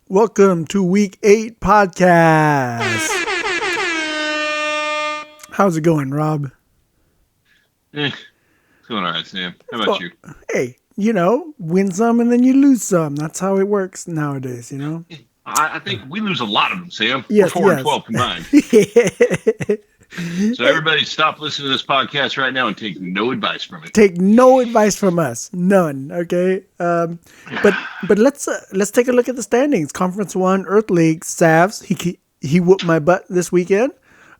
Welcome to Week 8 podcast. How's it going, Rob? It's going all right, Sam. How about you? Hey, win some and then you lose some. That's how it works nowadays, I think we lose a lot of them, Sam. We're Yes, 4 and yes. 12 combined. So everybody stop listening to this podcast right now and take no advice from it. Take no advice from us, none. Okay, but let's take a look at the standings. Conference 1, Earth League, Savs. He whooped my butt this weekend.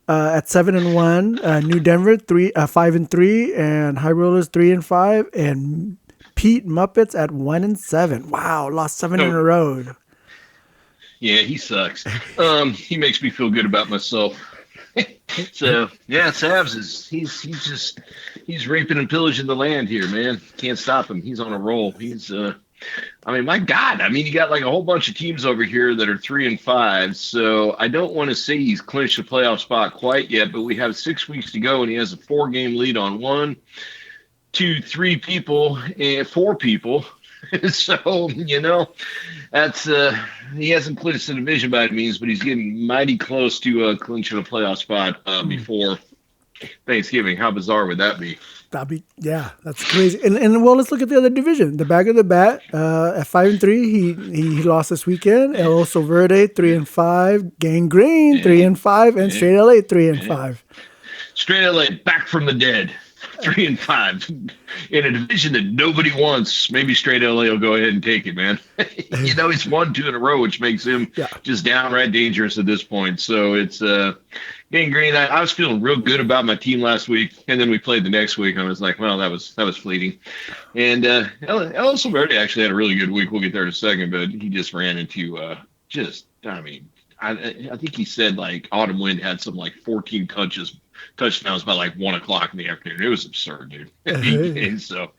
At 7-1, New Denver 5-3, and High Rollers 3-5, and Pete Muppets at 1-7. Wow, lost 7 in a row. Yeah, he sucks. He makes me feel good about myself. So yeah, Savs he's raping and pillaging the land here, man. Can't stop him. He's on a roll. My God. You got like a whole bunch of teams over here that are 3-5. So I don't want to say he's clinched a playoff spot quite yet, but we have 6 weeks to go, and he has a 4-game lead on 1, 2, 3 people and 4 people. So that's he hasn't clinched the division by any means, but he's getting mighty close to clinching a playoff spot before Thanksgiving. How bizarre would that be? That's crazy. And well, let's look at the other division. The back of the bat at 5-3, he lost this weekend. El Oso Verde 3-5, Gangrene 3-5, and Straight LA 3-5. Straight LA back from the dead. 3-5 in a division that nobody wants. Maybe Straight LA will go ahead and take it, man. He's won 2 in a row, which makes him just downright dangerous at this point. So it's getting green. I was feeling real good about my team last week, and then we played the next week, and I was like, well, that was fleeting. And El Silverde actually had a really good week. We'll get there in a second, but he just ran into I think he said like Autumn Wind had some like 14 touchdowns by like 1 o'clock in the afternoon. It was absurd, dude. So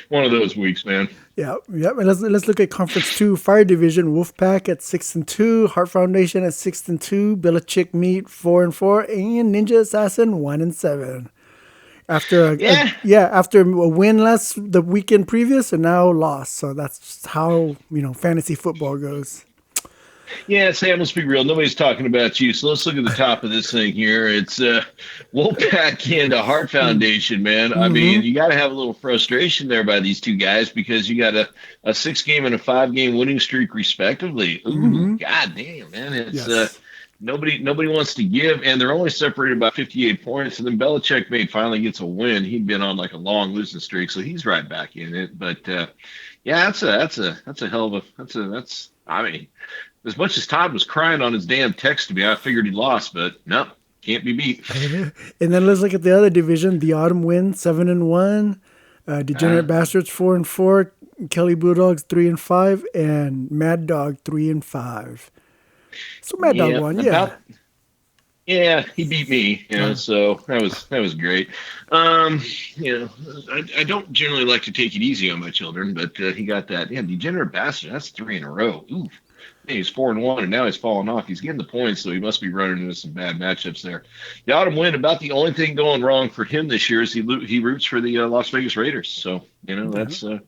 one of those weeks, man. Yeah. And let's look at Conference 2, Fire Division. Wolfpack at 6-2, Heart Foundation at 6-2, Belichick Meat 4-4, and Ninja Assassin 1-7. After a win the weekend previous, and now lost. So that's just how fantasy football goes. Yeah, Sam, let's be real. Nobody's talking about you. So let's look at the top of this thing here. It's Wolfpack and a Heart Foundation, man. Mm-hmm. You got to have a little frustration there by these two guys because you got a 6-game and a 5-game winning streak, respectively. Ooh, God damn, man. It's nobody wants to give, and they're only separated by 58 points. And then Belichick finally gets a win. He'd been on like a long losing streak, so he's right back in it. But that's a hell of a as much as Todd was crying on his damn text to me, I figured he lost, but no, can't be beat. And then let's look at the other division. The Autumn Wind 7-1, Degenerate Bastards 4-4, Kelly Bulldogs 3-5, and Mad Dog 3-5. So Mad Dog won, Yeah, he beat me, so that was great. I don't generally like to take it easy on my children, but he got that. Yeah, Degenerate Bastard, that's 3 in a row. Ooh. He's 4-1, and now he's falling off. He's getting the points, so he must be running into some bad matchups there. The Autumn Wind, about the only thing going wrong for him this year is he roots for the Las Vegas Raiders. So that's no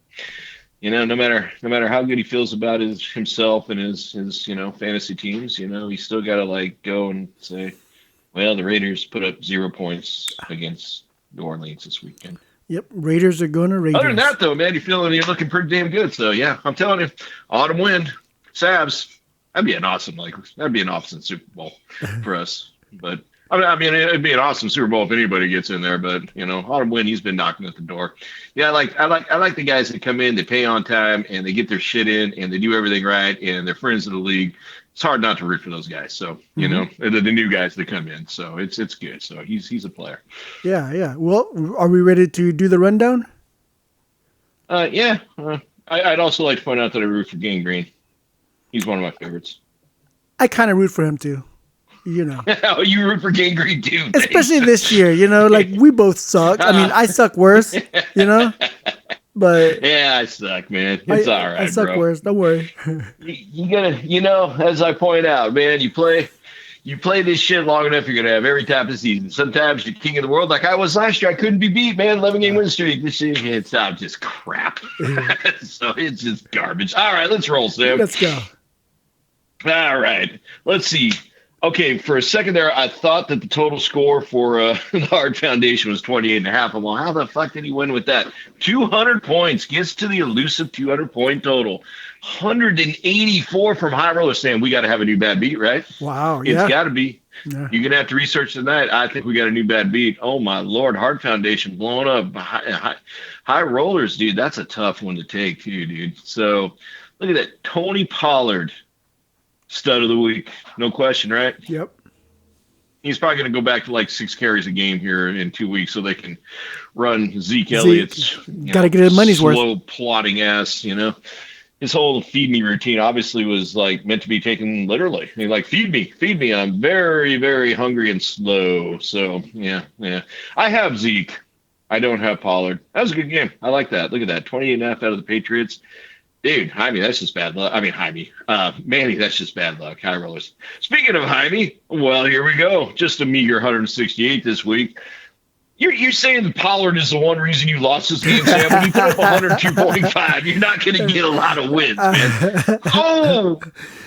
matter how good he feels about himself and his fantasy teams, he's still got to go and say, well, the Raiders put up 0 points against New Orleans this weekend. Yep, Raiders are going to Raiders. Other than that, though, man, you're looking pretty damn good. So yeah, I'm telling you, Autumn Wind. Savs, that'd be an awesome Super Bowl for us. But it'd be an awesome Super Bowl if anybody gets in there. But Autumn Wind, he's been knocking at the door. Yeah, I like the guys that come in, they pay on time, and they get their shit in, and they do everything right, and they're friends of the league. It's hard not to root for those guys. So the new guys that come in. So it's good. So he's a player. Yeah. Well, are we ready to do the rundown? Yeah. I'd also like to point out that I root for Gangrene. He's one of my favorites. I kind of root for him too. Oh, you root for Gangrene too. Especially this year, we both suck. I suck worse, But yeah, I suck, man. It's all right, I suck bro. worse. Don't worry. You gotta, as I point out, man, you play this shit long enough, you're gonna have every type of season. Sometimes you're king of the world, like I was last year. I couldn't be beat, man. 11-game win streak. This year, it's just crap. So it's just garbage. All right, let's roll, Sam. Let's go. All right. Let's see. Okay, for a second there, I thought that the total score for the Hard Foundation was 28 and a half. I'm like, how the fuck did he win with that? 200 points. Gets to the elusive 200-point total. 184 from High Roller saying we got to have a new bad beat, right? Wow. It's Yeah. got to be. Yeah. You're going to have to research tonight. I think we got a new bad beat. Oh, my Lord. Hard Foundation blown up. High Rollers, dude. That's a tough one to take, too, dude. So look at that. Tony Pollard. Stud of the week, no question, right? Yep. He's probably going to go back to like 6 carries a game here in 2 weeks, so they can run Zeke Zeke, Elliott's got to get his money's worth. slow plodding ass. His whole feed me routine obviously was like meant to be taken literally. He's like, feed me. I'm very, very hungry and slow. So yeah. I have Zeke. I don't have Pollard. That was a good game. I like that. Look at that, 28.5 out of the Patriots. Dude, Jaime, that's just bad luck. I mean, Jaime. Manny, that's just bad luck. High rollers. Speaking of Jaime, well, here we go. Just a meager 168 this week. You're saying that Pollard is the one reason you lost this game, Sam? When you put up 102.5, you're not going to get a lot of wins, man. Oh,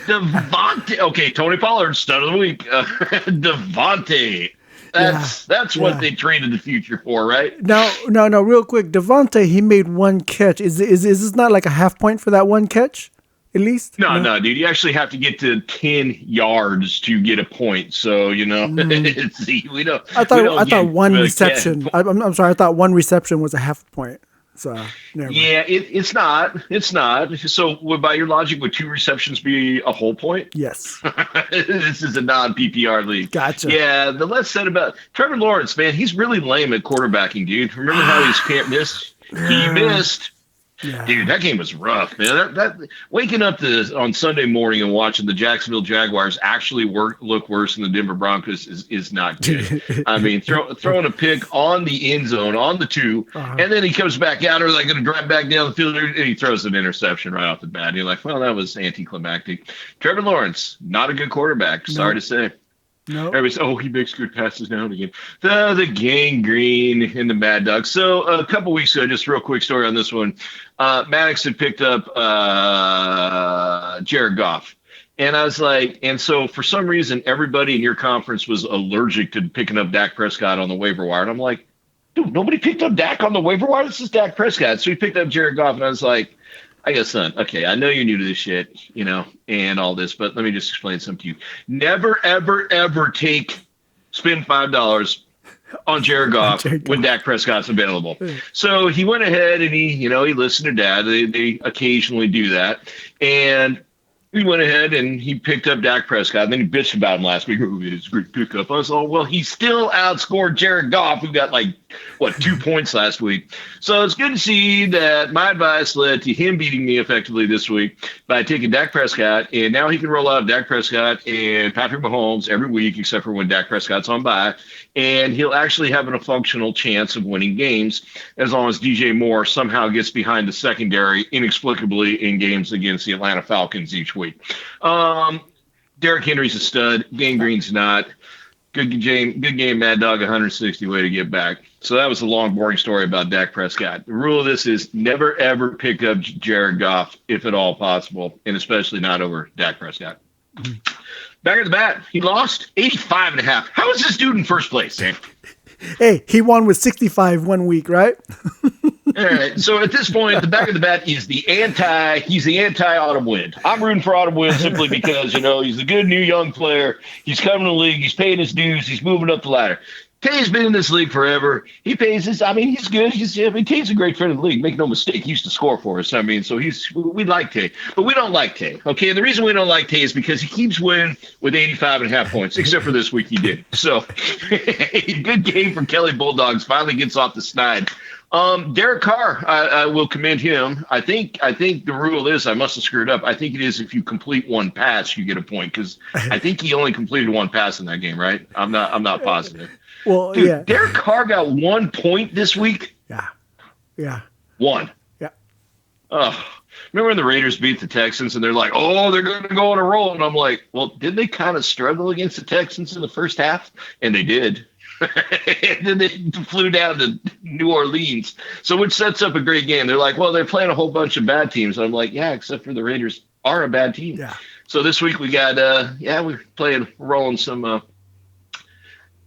Devontae. Okay, Tony Pollard, stud of the week. Devontae. That's what they traded the future for, right? No. Real quick, Devontae, he made one catch. Is this not like a half point for that one catch, at least? No, dude. You actually have to get to 10 yards to get a point. So we don't. I thought one reception. I'm sorry. I thought one reception was a half point. So yeah, it's not. It's not. So by your logic, would 2 receptions be a whole point? Yes. This is a non-PPR league. Gotcha. Yeah, the less said about Trevor Lawrence, man, he's really lame at quarterbacking, dude. Remember how he can't miss? He missed. Yeah. Dude, that game was rough, man. That waking up on Sunday morning and watching the Jacksonville Jaguars actually look worse than the Denver Broncos is not good. I mean, throwing a pick on the end zone on the 2, and then he comes back out, or they're going to drive back down the field, and he throws an interception right off the bat. And you're like, well, that was anticlimactic. Trevor Lawrence, not a good quarterback. Sorry to say. No. Everybody's, he makes good passes now and again. The gangrene and the Mad Dog. So a couple weeks ago, just a real quick story on this one. Maddox had picked up Jared Goff. And I was like, and so for some reason, everybody in your conference was allergic to picking up Dak Prescott on the waiver wire. And I'm like, dude, nobody picked up Dak on the waiver wire? This is Dak Prescott. So he picked up Jared Goff, and I was like, I go, son, okay, I know you're new to this shit, and all this, but let me just explain something to you. Never, ever, ever spend $5 on Jared Goff when Dak Prescott's available. So he went ahead and he listened to Dad. They occasionally do that. And he went ahead and he picked up Dak Prescott, and then he bitched about him last week. Oh, it's a great pickup. I was like, well, he still outscored Jared Goff, who got 2 points last week. So it's good to see that my advice led to him beating me effectively this week by taking Dak Prescott, and now he can roll out Dak Prescott and Patrick Mahomes every week, except for when Dak Prescott's on bye, and he'll actually have a functional chance of winning games as long as DJ Moore somehow gets behind the secondary inexplicably in games against the Atlanta Falcons each week. Derrick Henry's a stud. Gangrene's not. Good game, Mad Dog, 160, way to get back. So that was a long, boring story about Dak Prescott. The rule of this is never, ever pick up Jared Goff, if at all possible, and especially not over Dak Prescott. Back at the bat, he lost 85.5. How is this dude in first place, Sam? Hey, he won with 65 1 week, right? All right. So at this point, the back of the bat is he's the anti-Autumn Wind. I'm rooting for Autumn Wind simply because, he's a good new young player. He's coming to the league. He's paying his dues. He's moving up the ladder. Tay's been in this league forever. He pays his. I mean, he's good. Tay's a great friend of the league. Make no mistake, he used to score for us. I mean, so we like Tay, but we don't like Tay. Okay, and the reason we don't like Tay is because he keeps winning with 85.5 points, except for this week he did. So, good game from Kelly Bulldogs. Finally gets off the snide. Derek Carr, I will commend him. I think the rule is, I must have screwed up. I think it is if you complete one pass, you get a point, because I think he only completed one pass in that game, right? I'm not positive. Well, dude, yeah. Derek Carr got 1 point this week. Yeah. 1. Yeah. Oh, remember when the Raiders beat the Texans and they're like, oh, they're going to go on a roll, and I'm like, well, did they kind of struggle against the Texans in the first half? And they did. And then they flew down to New Orleans, so which sets up a great game. They're like, well, they're playing a whole bunch of bad teams. I'm like, yeah, except for the Raiders are a bad team. Yeah. So this week we got we're rolling some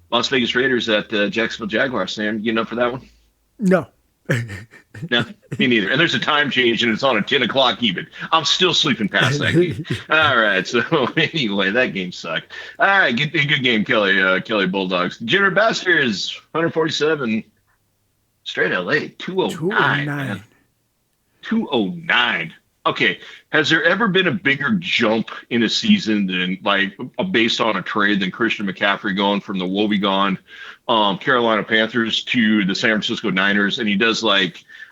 Las Vegas Raiders at Jacksonville Jaguars. Sam, you up for that one? No. No, me neither. And there's a time change, and it's on at 10 o'clock even. I'm still sleeping past that game. All right. So anyway, that game sucked. All right, good game, Kelly Bulldogs. Jenner Baxter is 147. Straight LA, 209, man. 209. Okay, has there ever been a bigger jump in a season than based on a trade than Christian McCaffrey going from the woebegone Carolina Panthers to the San Francisco Niners? And he does I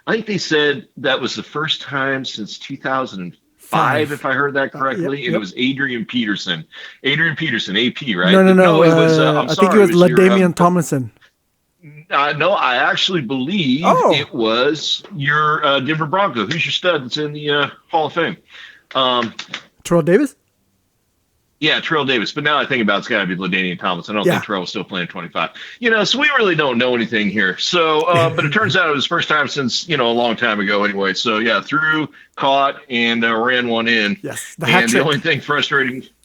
think they said that was the first time since 2005, if I heard that correctly. Yep. And it was Adrian Peterson, AP, right? No. It was. I think it was LaDainian Tomlinson. No, I actually believe it was your Denver Bronco. Who's your stud that's in the Hall of Fame? Terrell Davis? Yeah, Terrell Davis. But now I think about it's got to be LaDainian Tomlinson. I don't think Terrell was still playing 25. So we really don't know anything here. So, but it turns out it was the first time since, a long time ago anyway. So, yeah, threw, caught, and ran one in. Yes, the only thing frustrating –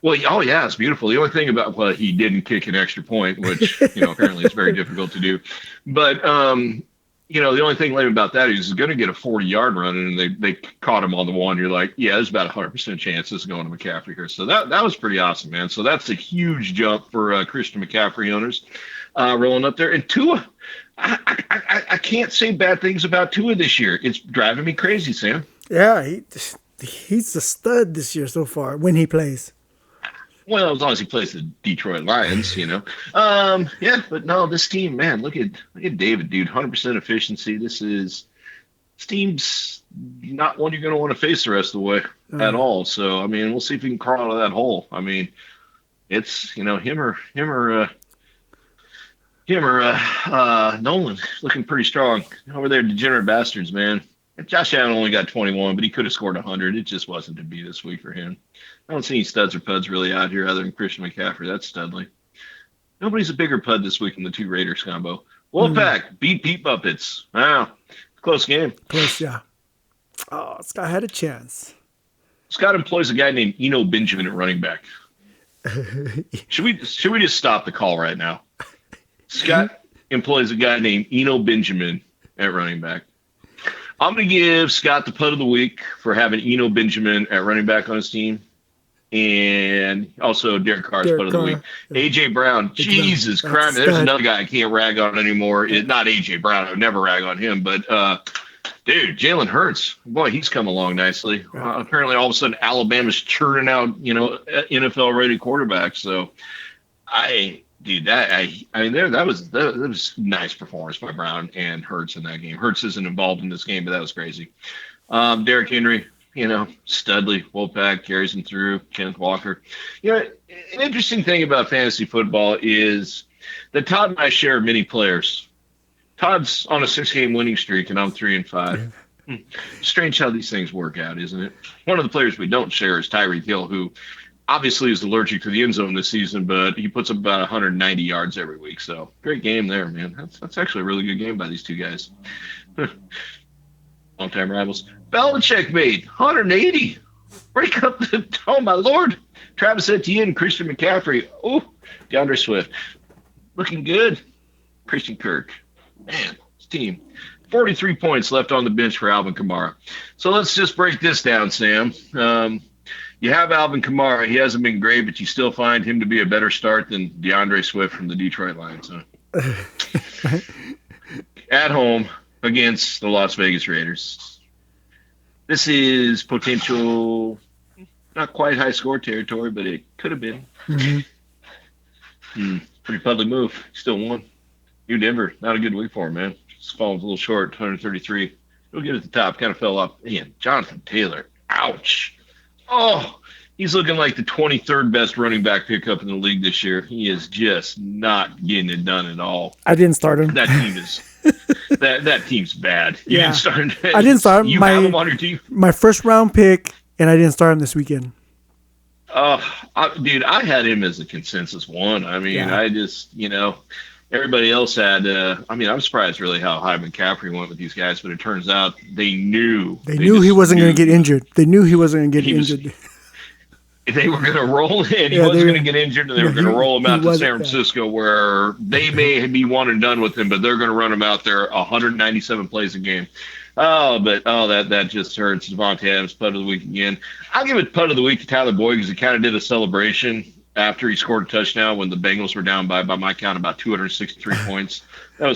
well, oh yeah, it's beautiful. The only thing about he didn't kick an extra point, which apparently is very difficult to do. But the only thing lame about that is he's going to get a 40-yard run, and they caught him on the one. You're like, yeah, there's about 100% chance this is going to McCaffrey here. So that was pretty awesome, man. So that's a huge jump for Christian McCaffrey owners rolling up there. And Tua, I can't say bad things about Tua this year. It's driving me crazy, Sam. Yeah, he's a stud this year so far when he plays. Well, as long as he plays the Detroit Lions, but no, this team, man, look at David, dude, 100% efficiency. This team's not one you're going to want to face the rest of the way at all. So, I mean, we'll see if we can crawl out of that hole. I mean, it's him or Nolan looking pretty strong over there. Degenerate bastards, man. Josh Allen only got 21, but he could have scored 100. It just wasn't to be this week for him. I don't see any studs or puds really out here other than Christian McCaffrey. That's studly. Nobody's a bigger pud this week in the two Raiders combo. Wolfpack beat Pete Muppets. Wow. Close game. Close, yeah. Oh, Scott had a chance. Scott employs a guy named Eno Benjamin at running back. Should we just stop the call right now? Scott employs a guy named Eno Benjamin at running back. I'm going to give Scott the pud of the week for having Eno Benjamin at running back on his team. And also Derek Carr's pud of the week. A.J. Brown. Jesus Christ. There's another guy I can't rag on anymore. Not A.J. Brown. I would never rag on him. But, dude, Jalen Hurts. Boy, he's come along nicely. Apparently, all of a sudden, Alabama's churning out, NFL-ready quarterbacks. So, that was nice performance by Brown and Hurts in that game. Hurts isn't involved in this game, but that was crazy. Derrick Henry, Studley, Wolfpack carries him through. Kenneth Walker. An interesting thing about fantasy football is that Todd and I share many players. Todd's on a 6-game winning streak, and I'm 3-5. Strange how these things work out, isn't it? One of the players we don't share is Tyreek Hill, who obviously is allergic to the end zone this season, but he puts up about 190 yards every week. So great game there, man. That's actually a really good game by these two guys. Long-time rivals. Belichick made 180. Break up the – oh, my Lord. Travis Etienne, Christian McCaffrey. Oh, DeAndre Swift. Looking good. Christian Kirk. Man, this team. 43 points left on the bench for Alvin Kamara. So let's just break this down, Sam. You have Alvin Kamara. He hasn't been great, but you still find him to be a better start than DeAndre Swift from the Detroit Lions. Huh? At home against the Las Vegas Raiders. This is potential, not quite high score territory, but it could have been. Pretty public move. Still won. New Denver, not a good week for him, man. Just falling a little short, 133. He'll get at the top, kind of fell off. Man, Jonathan Taylor, ouch. Oh, he's looking like the 23rd best running back pickup in the league this year. He is just not getting it done at all. I didn't start him. That team is that team's bad. You didn't start him. I didn't start him. You have him on your team? My first round pick, and I didn't start him this weekend. Dude, I had him as a consensus one. I mean, I just, everybody else had, I'm surprised really how high McCaffrey went with these guys, but it turns out they knew. They knew he wasn't going to get injured. They knew he wasn't going to get injured. they were going to roll in. He Yeah, wasn't going to get injured, and they no, were going to roll him he out to wasn't. San Yeah. Francisco, where they may be one and done with him, but they're going to run him out there 197 plays a game. That just hurts. Devontae Adams putt of the week again. I'll give it putt of the week to Tyler Boyd because he kind of did a celebration after he scored a touchdown when the Bengals were down by my count, about 263 points. That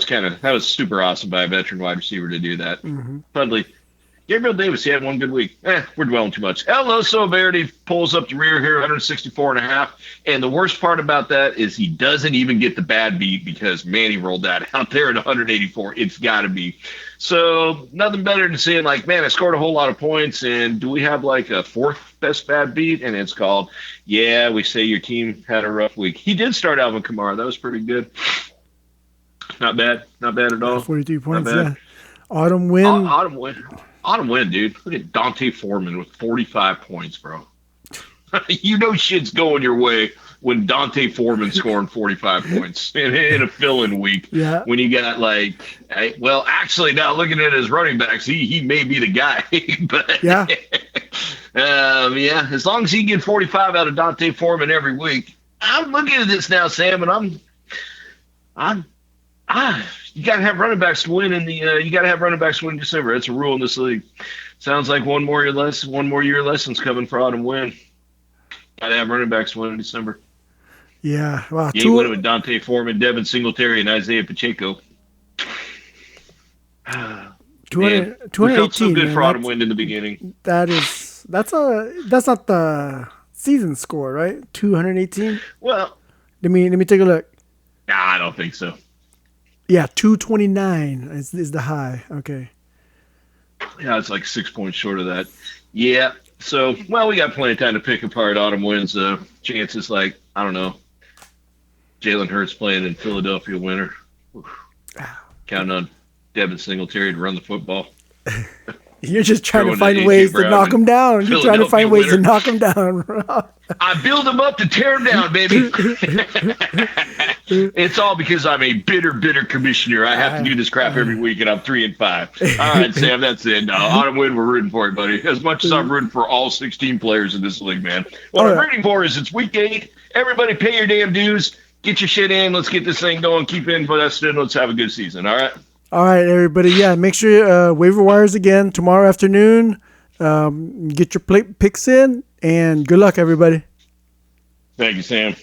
was super awesome by a veteran wide receiver to do that. Mm-hmm. Pudley. Gabriel Davis, he had one good week. We're dwelling too much. El Oso Verdi pulls up the rear here, 164 and a half. And the worst part about that is he doesn't even get the bad beat because, man, he rolled that out there at 184. It's got to be. So nothing better than saying, like, man, I scored a whole lot of points. And do we have, like, a fourth best bad beat? And it's called, yeah, we say your team had a rough week. He did start Alvin Kamara. That was pretty good. Not bad. Not bad at all. 43 points, Not bad. yeah. Autumn win. Autumn win, dude. Look at Dante Foreman with 45 points, bro. You know shit's going your way when Dante Foreman's scoring 45 points in a fill-in week. Yeah. When you got actually now looking at his running backs, he may be the guy. But Yeah. as long as he can get 45 out of Dante Foreman every week. I'm looking at this now, Sam, and you got to have running backs to win in December. It's a rule in this league. Sounds like one more year lessons coming for Autumn win. Got to have running backs to win in December. Yeah. Wow. You ain't winning with Dante Foreman, Devin Singletary, and Isaiah Pacheco. 218. We felt so good man. for Autumn win in the beginning. That's not the season score, right? 218. Well, Let me take a look. nah, I don't think so. Yeah, 229 is the high. Okay. Yeah, it's like 6 points short of that. Yeah. So, we got plenty of time to pick apart Autumn wins. Chances like, I don't know, Jalen Hurts playing in Philadelphia winter. Counting on Devin Singletary to run the football. You're just trying to Throwing find to ways A.J. to Brown knock and him down. You're trying to find ways to Philadelphia knock him down. I build him up to tear him down, baby. It's all because I'm a bitter commissioner. I have to do this crap every week, and I'm 3-5. All right, Sam, that's it. No, Autumn win, we're rooting for it, buddy. As much as I'm rooting for all 16 players in this league, man. What I'm rooting for is it's week 8. Everybody pay your damn dues. Get your shit in. Let's get this thing going. Keep invested. Let's have a good season. All right? All right, everybody. Yeah, make sure waiver wires again tomorrow afternoon. Get your picks in, and good luck, everybody. Thank you, Sam.